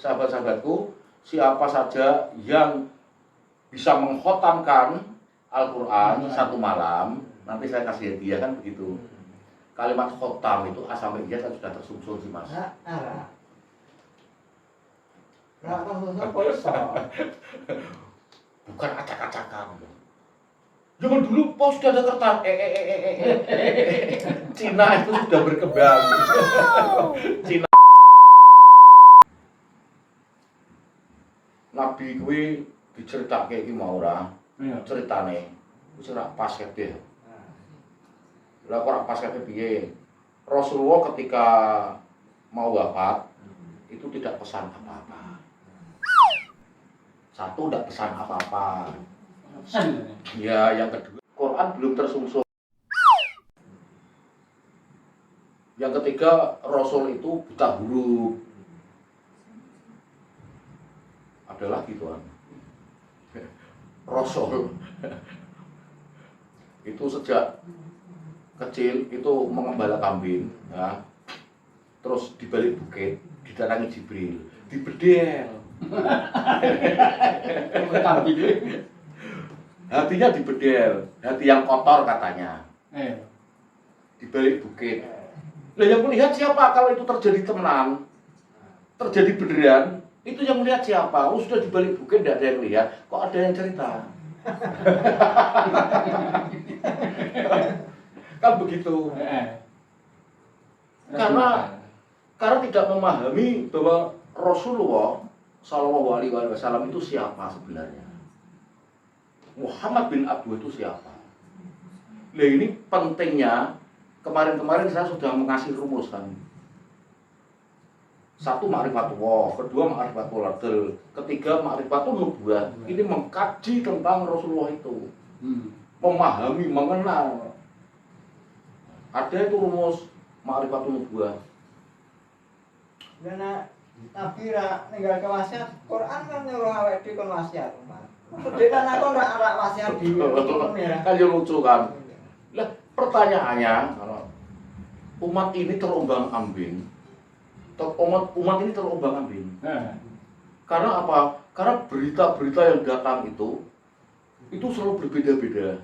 sahabat-sahabatku, siapa saja yang bisa mengkhotamkan Al-Quran satu malam, nanti saya kasih hadiah, kan begitu. Kalimat khotam itu A sampai Z kan sudah tersusun sih mas. Bukan acak-acakan. Zaman dulu pos sudah ada kertas. Cina itu sudah berkembang. Cina. Nabi kuwi diceritake iki mau ora? Ceritane wis ora pas kabeh. Lah kok ora pas kabeh piye? Rasulullah ketika mau wafat itu tidak pesan apa-apa. Satu, tidak pesan apa-apa. Ya, yang kedua, Quran belum tersusun. Yang ketiga, Rasul itu buta huruf. Adalah gituan. Rasul itu sejak kecil itu mengembala kambing, ya. Terus di balik bukit didatangi Jibril, dibedel. Hatinya dibedel, hati yang kotor katanya. Di balik bukit. Lah yang melihat siapa kalau itu terjadi temenan? Terjadi beneran, itu yang melihat siapa? Oh, sudah di balik bukit tidak ada yang lihat, kok ada yang cerita? Kan begitu. Karena tidak memahami bahwa Rasulullah Shallallahu Alaihi Wasallam itu siapa sebenarnya. Muhammad bin Abdullah itu siapa? Nah ini pentingnya. Kemarin-kemarin saya sudah mengasih rumus kan. Satu ma'rifatullah, kedua ma'rifatul adl, ketiga ma'rifatul nubuwah. Ini mengkaji tentang Rasulullah itu, memahami, mengenal. Ada itu rumus ma'rifatul nubuwah. Karena Nabi ninggal ke wasiat, Quran kan nyuruh awake dhewe kon wasiat. Dhewe kan aku ora wasiat di kan yo lucu kan. Lah pertanyaannya, umat ini terombang-ambing. Umat ini terombang-ambing. Karena apa? Karena berita-berita yang datang itu selalu berbeda-beda.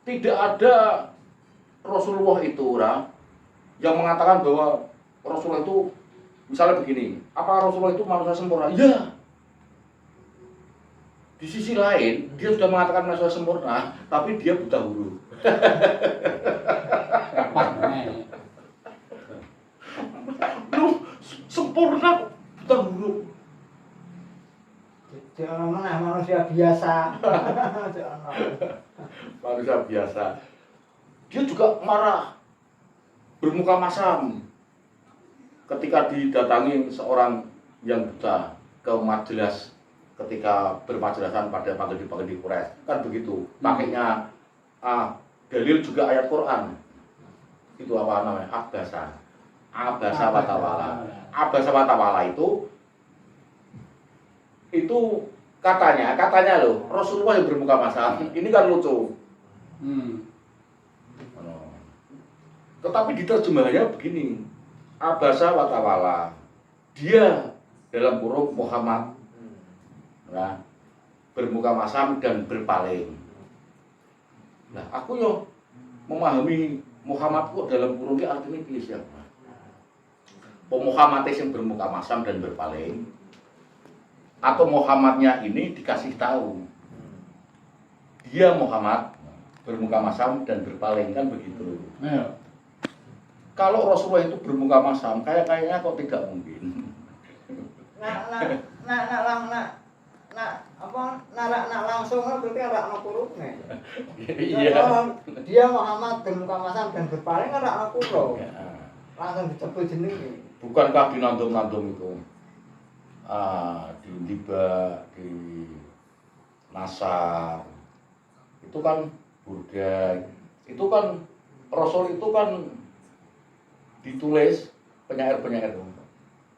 Tidak ada Rasulullah itu yang mengatakan bahwa Rasulullah itu misalnya begini, apa Rasulullah itu manusia sempurna? Ya. Di sisi lain, dia sudah mengatakan manusia sempurna, tapi dia buta huruf. Lu sempurna buta huruf. Jangan manusia biasa. Manusia biasa. Dia juga marah, bermuka masam ketika didatangi seorang yang buta ke majelis ketika bermajelisan pada pagedi Quraisy, kan begitu. Pakainya dalil juga ayat Quran. Itu apa namanya? Abasa wa tawala. Abasa wa tawala itu katanya loh, Rasulullah yang bermuka masam. Ini kan lucu. Tetapi diterjemahnya begini, abasa wa tawala. Dia dalam kurung Muhammad, bermuka masam dan berpaling. Nah, aku yo memahami Muhammad kok dalam kurung ini artinya pilih siapa? Muhammad yang bermuka masam dan berpaling, atau Muhammadnya ini dikasih tahu dia Muhammad bermuka masam dan berpaling, kan begitu. Kalau Rasulullah itu bermuka masam, kayaknya kok tidak mungkin. Nak langsung berarti ada anak kurungnya. Iya. Dia Muhammad bermuka masam dan berpaling ada anak kurung. Langsung disebut jenenge. Bukankah di nandum-nandum itu, di Liba, di Nasar, itu kan Burda, itu kan Rasul itu kan ditulis penyair-penyair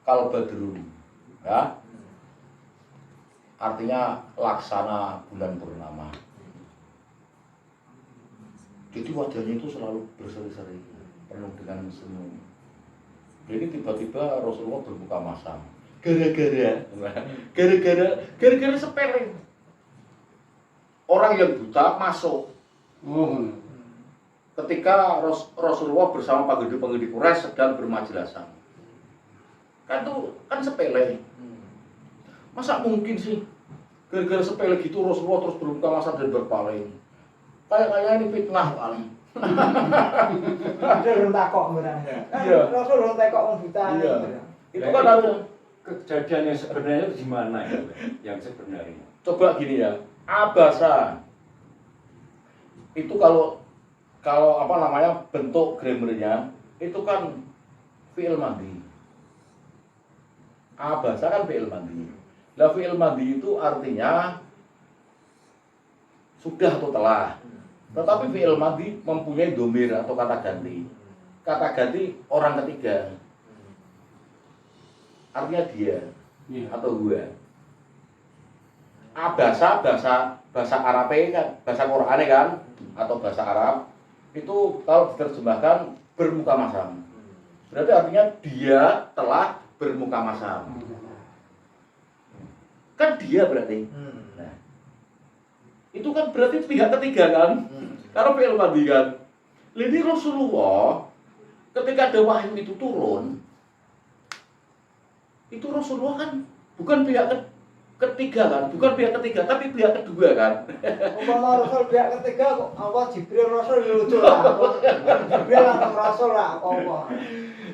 Kal Badrun, ya, artinya laksana bulan purnama. Jadi wajahnya itu selalu berseri-seri, penuh dengan senyum. Jadi tiba-tiba Rasulullah berbuka masam. Gara-gara sepele. Orang yang buta masuk. Oh. Ketika Rasulullah bersama penghuni Quraisy sedang bermajlisan. Kan itu kan sepele. Masa mungkin sih gara-gara sepele gitu Rasulullah terus berbuka masam dan berpaling. Kayak ini fitnah kali. Ada orang takok benar. Iya. Rasul orang takok orang buta. Iya. Itu Nah, kan itu ada. kejadian yang sebenarnya itu di mana itu? Yang sebenarnya. Coba gini ya, abasa itu kalau apa namanya bentuk grammarnya itu kan fi'il madhi. Abasa kan fi'il madhi. Lah fi'il madhi itu artinya sudah atau telah. Tetapi fi'il madhi mempunyai domir atau kata ganti. Kata ganti orang ketiga. Artinya dia Iya. atau gua. Bahasa Arab kan, bahasa Quran kan atau bahasa Arab itu kalau diterjemahkan bermuka masam. Berarti artinya dia telah bermuka masam. Kan dia berarti. Nah, itu kan berarti pihak ketiga kan? Karena fi'il madhi kan. Jadi Rasulullah ketika ada wahyu itu turun, itu Rasulullah kan bukan pihak ketiga kan, bukan pihak ketiga, tapi pihak kedua kan. Umpama Rasul pihak ketiga kok Allah Jibril Rasul lucu lah. Jibril langsung Rasul lah apa.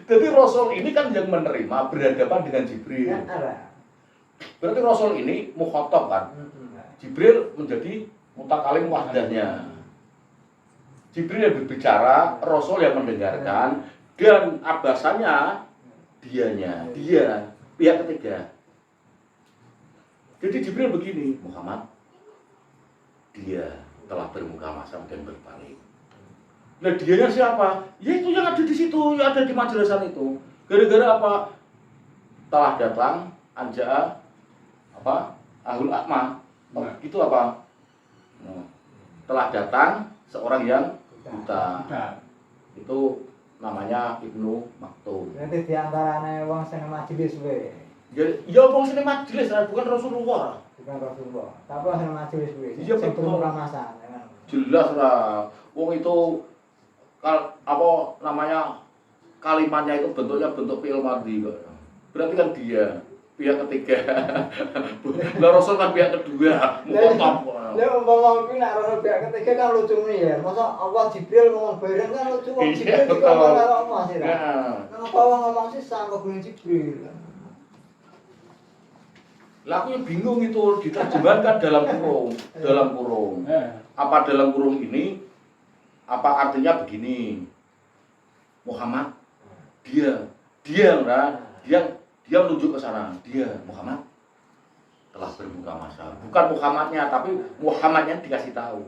Jadi Rasul ini kan yang menerima berhadapan dengan Jibril. Ya ada. Berarti Rasul ini mukhatab kan. Jibril menjadi mutakalim wahdahnya. Jibril yang berbicara, Rasul yang mendengarkan, dan abasanya dia pihak ketiga. Jadi Jibril begini, Muhammad, dia telah bermuka masam dan berpaling. Nah dianya siapa? Ya itu yang ada di situ, yang ada di majelisan itu. Gara-gara apa? Telah datang anja'a apa? Ahul Akma. Itu apa? Nah, telah datang seorang yang buta. Itu namanya Ibnu Maktum. Berarti di antaranya wong sing majelis wae. Ya wong sing majelis bukan Rasulullah. Bukan Rasulullah. Tapi wong sing majelis wae. Iya, Sing betul. bermuka masam. Jelas lah. Wong itu apa namanya kalimatnya itu bentuknya bentuk fi'il madhi kok. Berarti kan dia pihak ketiga. Lah Rasul kan pihak kedua. Mukhatab. Lah umpama kuwi nek Rasul pihak ketiga kan lucu nih ya. Masa Allah Jibril ngomong bareng kan lucu. Wong Iya, Jibril betul. dikongkon karo Allah sih. Nah, Kenapa wong ngomong sih sangko kuwi Jibril. lah aku yang bingung itu diterjemahkan dalam kurung. Eh. Apa dalam kurung ini apa artinya begini? Muhammad dia menunjuk ke sana. Dia Muhammad telah bermuka masam. Bukan Muhammadnya, tapi Muhammadnya dikasih tahu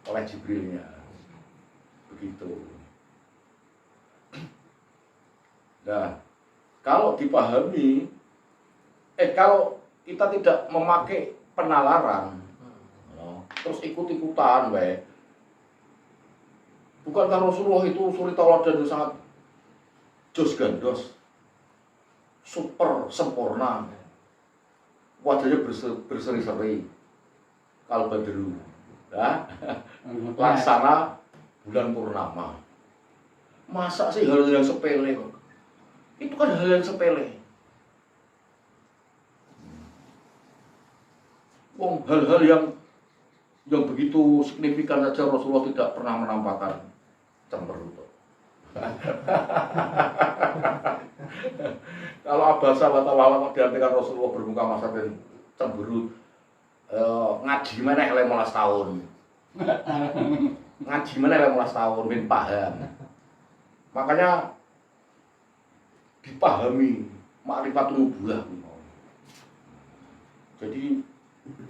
oleh Jibrilnya. Begitu. Nah, kalau dipahami kalau kita tidak memakai penalaran terus ikut-ikutan bukankah Rasulullah itu suri tauladan sangat jos gandos, super sempurna, wajahnya berseri-seri kal badru ya laksana bulan purnama. Masa sih hal yang sepele kok? Itu kan hal yang sepele. Hal-hal yang begitu signifikan saja Rasulullah tidak pernah menampakkan cemberut. Kalau abasa wa tawalla diartikan Rasulullah bermuka masam dan cemberut, ngaji meneh 15 tahun. Ngaji meneh 15 tahun ben paham. Makanya dipahami ma'rifatun nubuwah. Jadi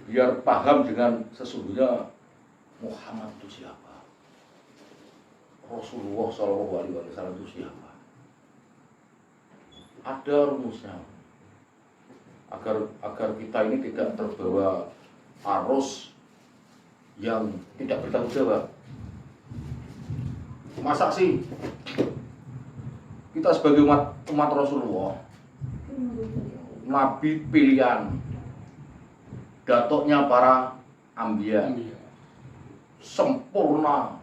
biar paham dengan sesungguhnya Muhammad itu siapa, Rasulullah SAW itu siapa. Ada rumusnya agar kita ini tidak terbawa arus yang tidak bertanggung jawab. Masa sih kita sebagai umat Rasulullah, nabi pilihan, datuknya para ambiya, sempurna,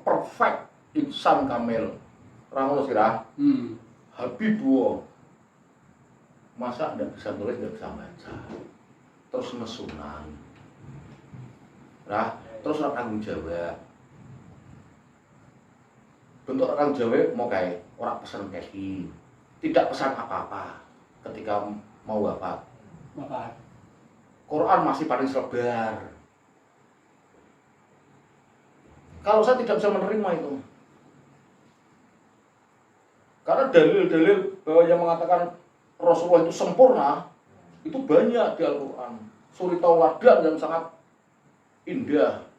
perfect, insan kamil, rangono sirah, Habibullah, masa tidak bisa tulis, tidak bisa baca, terus mesunan, nah, terus orang tanggung jawab. Bentuk orang Jawa mau kayak orang pesan kaki, tidak pesan apa-apa ketika mau wafat. Quran masih paling selebar. Kalau saya tidak bisa menerima itu, karena dalil-dalil bahwa yang mengatakan Rasulullah itu sempurna itu banyak di Al-Quran. Suri tauladan yang sangat indah.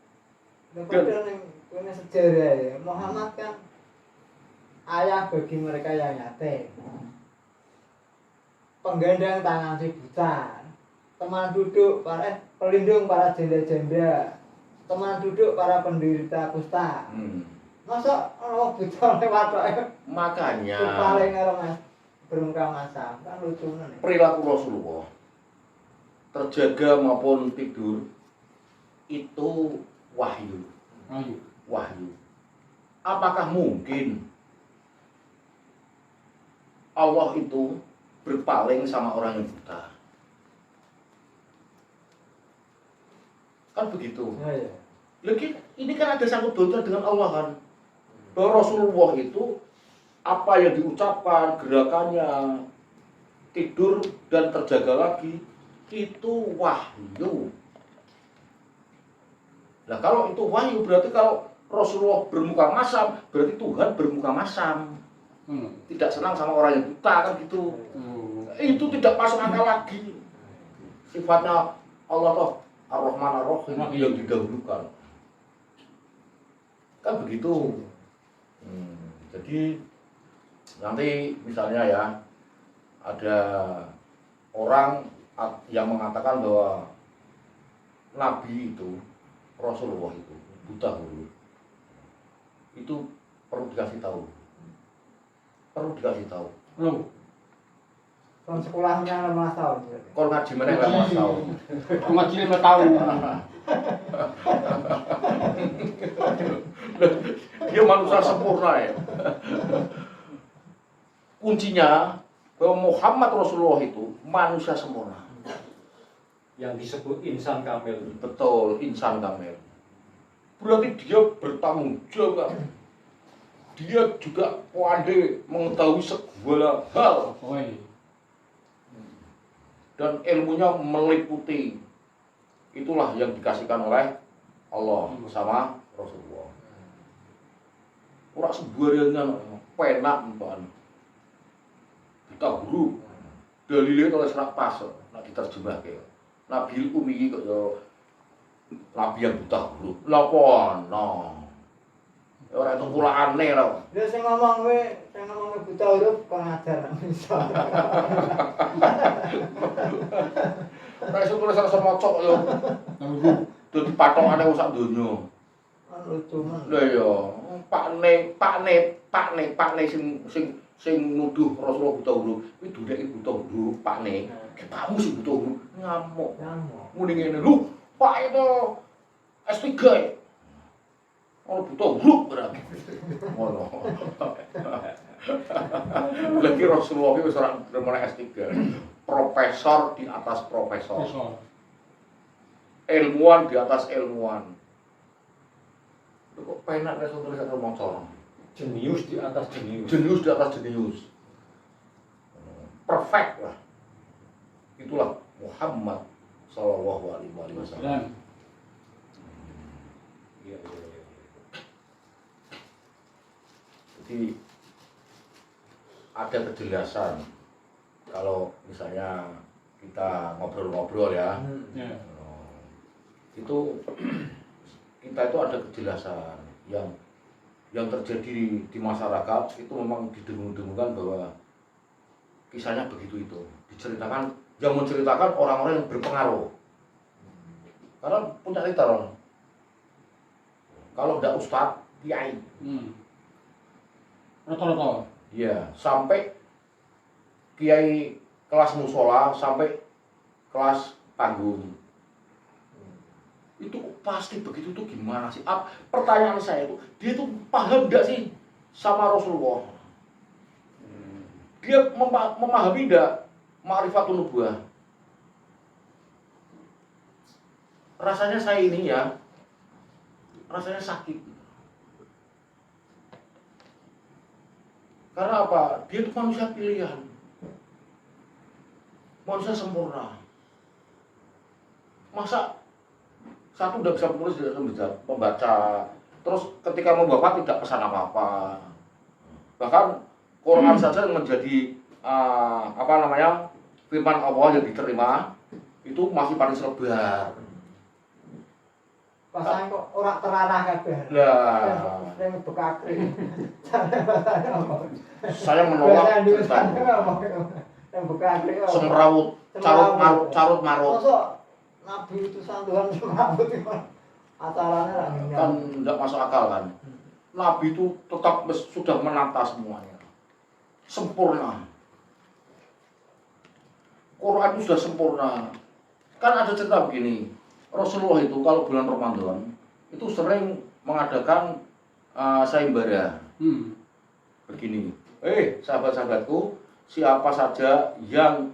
Padahal ini sejarah ya, Muhammad kan ayah bagi mereka yang yatim, penggandeng tangan si buta, teman duduk pelindung para janda-janda, teman duduk para penderita kusta. Masa orang buta lewat Makanya paling mas bermuka masam kan lucu nih. Perilaku Rasulullah terjaga maupun tidur itu wahyu. Wahyu. Apakah mungkin Allah itu berpaling sama orang yang buta? Kan begitu. Ya. Lagi ini kan ada sangkut pautnya dengan Allah kan. Bahwa Rasulullah itu apa yang diucapkan, gerakannya, tidur dan terjaga lagi itu wahyu. Nah kalau itu wahyu berarti kalau Rasulullah bermuka masam berarti Tuhan bermuka masam. Tidak senang sama orang yang buta kan gitu. Itu tidak masuk akal lagi. Sifatnya Allah toh Ar-Rahman Ar-Rahim yang didahulukan. Kan begitu. Jadi nanti misalnya ya ada orang yang mengatakan bahwa Nabi itu Rasulullah itu buta huruf. Itu perlu dikasih tahu. Kon sekolahnya 16 tahun. Kalau ngaji mana nggak mas tahu. Ngaji 5 tahun. Dia manusia sempurna ya. Kuncinya bahwa Muhammad Rasulullah itu manusia sempurna. Yang disebut insan kamil. Betul, insan kamil. Berarti dia bertanggung jawab. Dia juga pandai mengetahui segala hal. Dan ilmunya meliputi. Itulah yang dikasihkan oleh Allah sama Rasulullah. Ora sembarangan penak mbak. Kita huruf dalilnya oleh serak pas nak diterjemahke. Nabi Umi kok yo nabi yang buta huruf. Lapa no. Ora itu kula aneh lho. Dia sing ngomong buta huruf kok ngajar nang iso. Ora iso tulis sak maca yo. Dadi patokane sak donya. Kan lucu men. Lha iya, pakne sing nuduh Rasulullah buta huruf. Kuwi dudeke buta huruf, pakne. Ki pakmu sing buta huruf ngamuk. Muni ngene, "Lho, Pak itu S3 ya?" Oh, buta huruf berarti. Ngono. Lagi Rasulullah itu seorang bermana S3. Profesor di atas profesor. Ilmuwan di atas ilmuwan. Itu kok penak Rasul tulis atau moco? Jenius di atas jenius. Jenius di atas jenius. Perfect lah. Itulah Muhammad Sallallahu Alaihi Wasallam. Iya. Jadi ada kejelasan kalau misalnya kita ngobrol-ngobrol ya, itu kita itu ada kejelasan yang terjadi di masyarakat itu memang didengung-dengungkan bahwa kisahnya begitu itu diceritakan yang menceritakan orang-orang yang berpengaruh karena punya cerita loh. Kalau tidak ustadz, kiai. Rata-rata. Iya, sampai kiai kelas musola sampai kelas panggung. Itu pasti begitu tuh gimana sih? Pertanyaan saya itu, dia tuh paham nggak sih sama Rasulullah? Dia memahami nggak ma'rifatun nubuwah? Rasanya saya ini ya, rasanya sakit. Karena apa? Dia itu manusia pilihan. Manusia sempurna. Masa satu udah bisa menulis, tidak bisa membaca, terus ketika membaca tidak pesan apa-apa. Bahkan Quran saja yang menjadi firman Allah yang diterima itu masih paling selebar. Pasangan kok ora terarah kabeh. Lah, Sing bekakri. saya menolak tentang Yang bekakri. semrawut, carut marut. Masa Nabi itu santuan semrawut itu acaranya lah Kan tidak masuk akal kan. Nabi itu tetap sudah menata semuanya. Sempurna. Quran itu sudah sempurna. Kan ada cerita begini. Rasulullah itu kalau bulan Ramadan itu sering mengadakan sayembara. Begini. Sahabat-sahabatku, siapa saja yang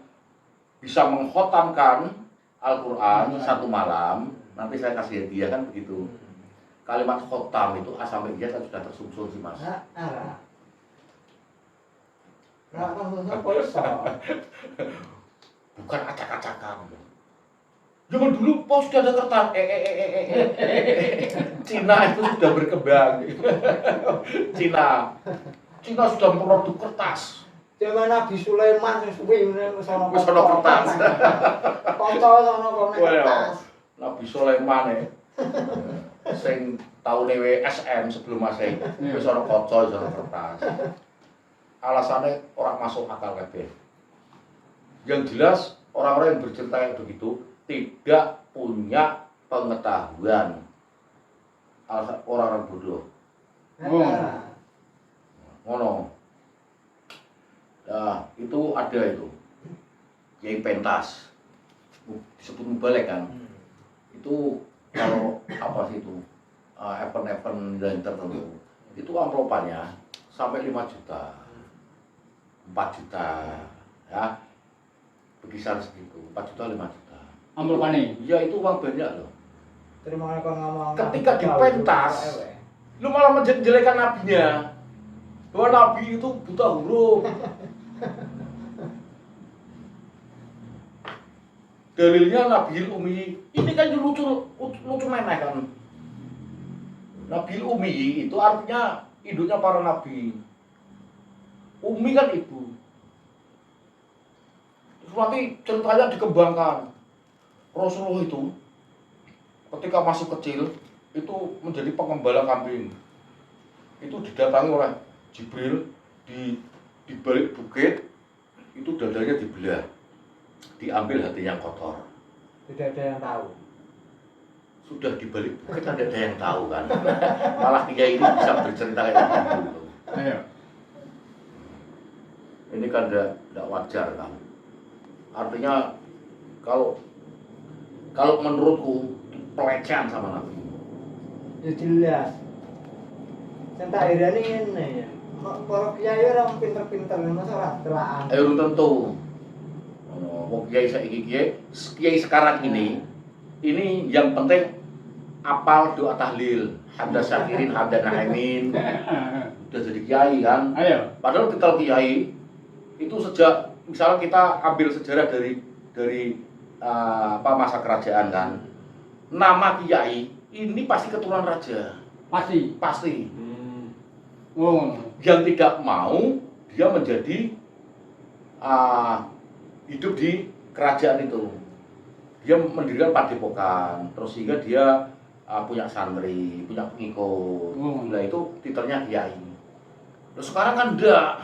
bisa mengkhotamkan Al-Quran satu malam, nanti saya kasih hadiah, kan begitu. Kalimat khotam itu A sampai Z kan sudah tersusun sih mas. Bukan acak-acakan. Zaman dulu pos sudah ada kertas. Cina itu sudah berkembang. Cina sudah memproduksi kertas. Zaman Nabi Sulaiman sing suwi wis ana kertas. Kanca sono kene kertas. Nabi Sulaiman sing taune SM sebelum Masehi wis ana kaca, wis ana kertas. Alasannya orang masuk akal kabeh. Yang jelas orang-orang yang bercerita yang begitu tidak punya pengetahuan. Orang-orang bodoh. Ngono. Nah, itu ada itu. Kiai pentas. Disebut mubalek kan. Itu kalau apa sih itu? Event-event dan tertentu. Itu amplopannya sampai 5 juta. 4 juta. Ya. Berkisar segitu. 4 juta 5 juta. Amplopane. Ya itu uang banyak loh. Terima kasih ngomong. Ketika dipentas, lu malah menjelek-jelekan nabinya. Bahwa nabi itu buta huruf. Dalilnya Nabil Umi. Ini kan lucu meneh kan. Nabil Umi itu artinya induknya para nabi. Umi kan ibu. Terus nanti ceritanya dikembangkan. Rasulullah itu ketika masih kecil itu menjadi pengembala kambing. Itu didatangi oleh Jibril di balik bukit, itu dadanya dibelah, diambil hati yang kotor. Tidak ada yang tahu. Sudah di balik bukit kan tidak ada yang tahu kan. Malah kiai ini bisa bercerita kayak gitu. Ayo. Ini kan tidak wajar kan. Artinya kalau menurutku pelecehan sama Nabi. Ya jelas. Yang tak irani ini ya. Para kiai orang pinter-pinter masa ora telaan. Belum tentu. Wong kiai saiki kiai sekarang ini yang penting apal doa tahlil, hamdan syakirin, hamdan na'imin. Udah jadi kiai kan. Ayo. Padahal kita kiai itu sejak misalnya kita ambil sejarah dari masa kerajaan kan. Nama kiai ini pasti keturunan raja. Pasti. Oh. Yang tidak mau dia menjadi hidup di kerajaan itu. Dia mendirikan padepokan, terus sehingga dia punya santri, punya pengikut. Nah itu titelnya kiai. Terus sekarang kan enggak.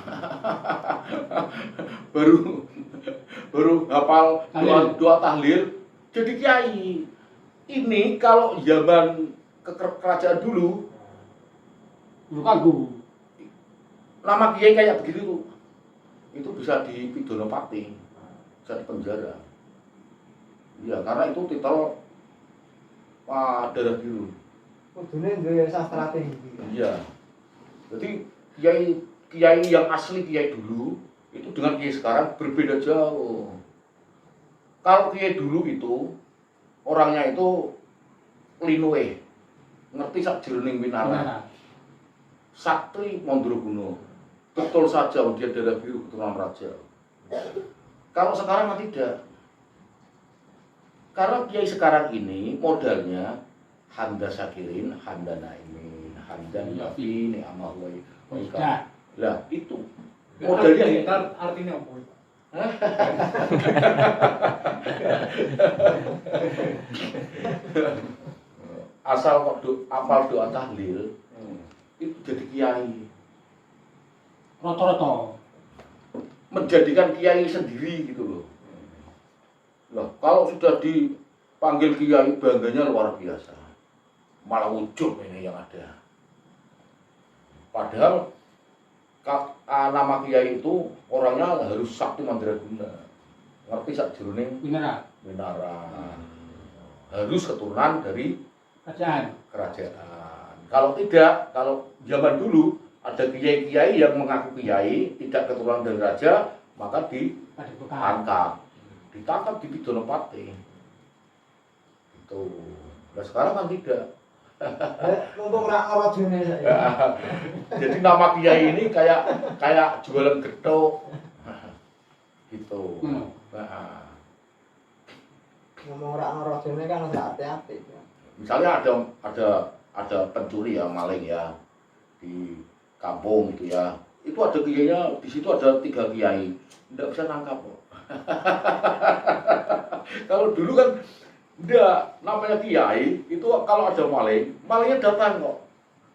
baru hafal doa tahlil jadi kiai. Ini kalau zaman kerajaan dulu Kagu. nama kiai kayak begitu tuh, itu bisa dipidana pati, bisa dipenjara. Iya, karena itu titel darah biru. Kudune duwe sastra tinggi. Iya. Jadi kiai yang asli kiai dulu itu dengan kiai sekarang berbeda jauh. Kalau kiai dulu itu orangnya itu linuwe, ngerti sak jroning winara. Sakti Mandraguna. Betul saja dia darah biru keturunan raja. Kalau sekarang tidak. Karena kiai sekarang ini modalnya Handa Syakirin, Handa Naimin, Handa Nafi, Ni'amah Waika. Lah itu modalnya artinya apa? asal kok apal doa tahlil itu jadi kiai. Rata-rata. Menjadikan kiai sendiri gitu loh. Loh, kalau sudah dipanggil kiai bangganya luar biasa. Malah ujub ini yang ada. Padahal nama kiai itu orangnya harus sakti mandraguna. Ngerti sak jroning winara. Harus keturunan dari kerajaan. Kalau tidak, kalau zaman dulu ada kiai-kiai yang mengaku kiai, tidak keturunan dari raja, maka ditangkap. Ditangkap di pidana pati. Itu. Nah sekarang kan tidak. Mumpung rak rajane saya. Jadi nama kiai ini kayak jualan gethuk. Gitu. Nah, Ngomong rak rajane kan harus hati-hati. misalnya ada pencuri ya, maling ya di kampung gitu ya. Itu ada kiainya, di situ ada 3 kiai. Tidak bisa nangkap kok. Kalau dulu kan enggak, namanya kiai itu kalau ada malingnya datang kok.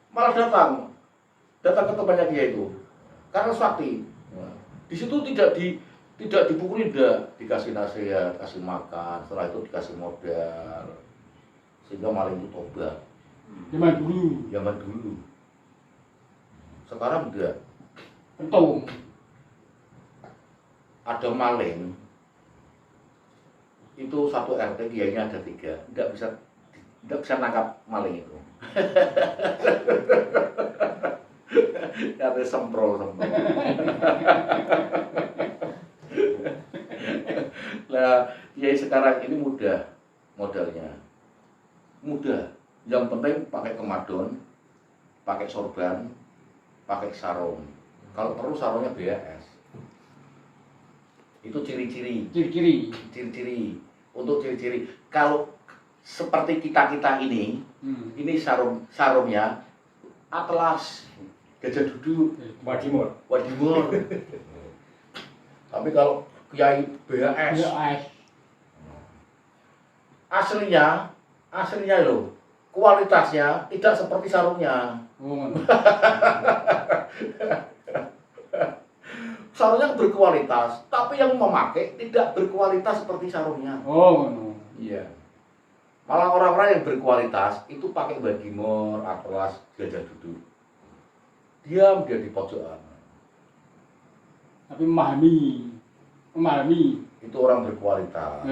Malah datang ke tempatnya kiai itu. Karena sakti. Di situ tidak dipukulin, enggak, dikasih nasihat, kasih makan, setelah itu dikasih modal. Sehingga maling itu tobat. Zaman dulu. Sekarang enggak. Pentung. Ada maling itu satu RT kiainya ada 3, tidak bisa nangkap maling itu. Karena semprol. Nah, kiai sekarang ini mudah modalnya, mudah. Yang penting pakai kemadon, pakai sorban, pakai sarung. Kalau perlu sarungnya BAS. Itu ciri-ciri. Untuk ciri-ciri. Kalau seperti kita ini sarungnya atlas, gajah duduk, Wadimor. Tapi kalau kiai BAS, aslinya loh, kualitasnya tidak seperti sarungnya. Sarungnya berkualitas, tapi yang memakai tidak berkualitas seperti sarungnya. Iya. Malah orang-orang yang berkualitas itu pakai badimor, atlas, gajah duduk. Diam dia di pojokan. Tapi memahami. Itu orang berkualitas.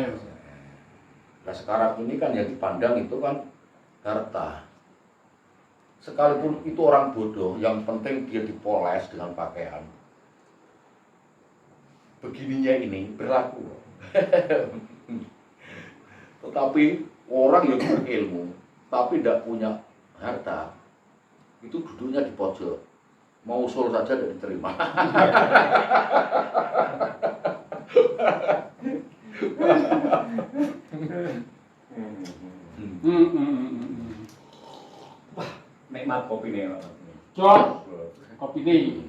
Nah sekarang ini kan yang dipandang itu kan harta. Sekalipun itu orang bodoh, yang penting dia dipoles dengan pakaian. Begininya ini berlaku. Tetapi orang yang berilmu tapi tidak punya harta itu duduknya di pojok, mau usul saja tidak diterima. Nikmat kopi nih. Jod, kopi nih.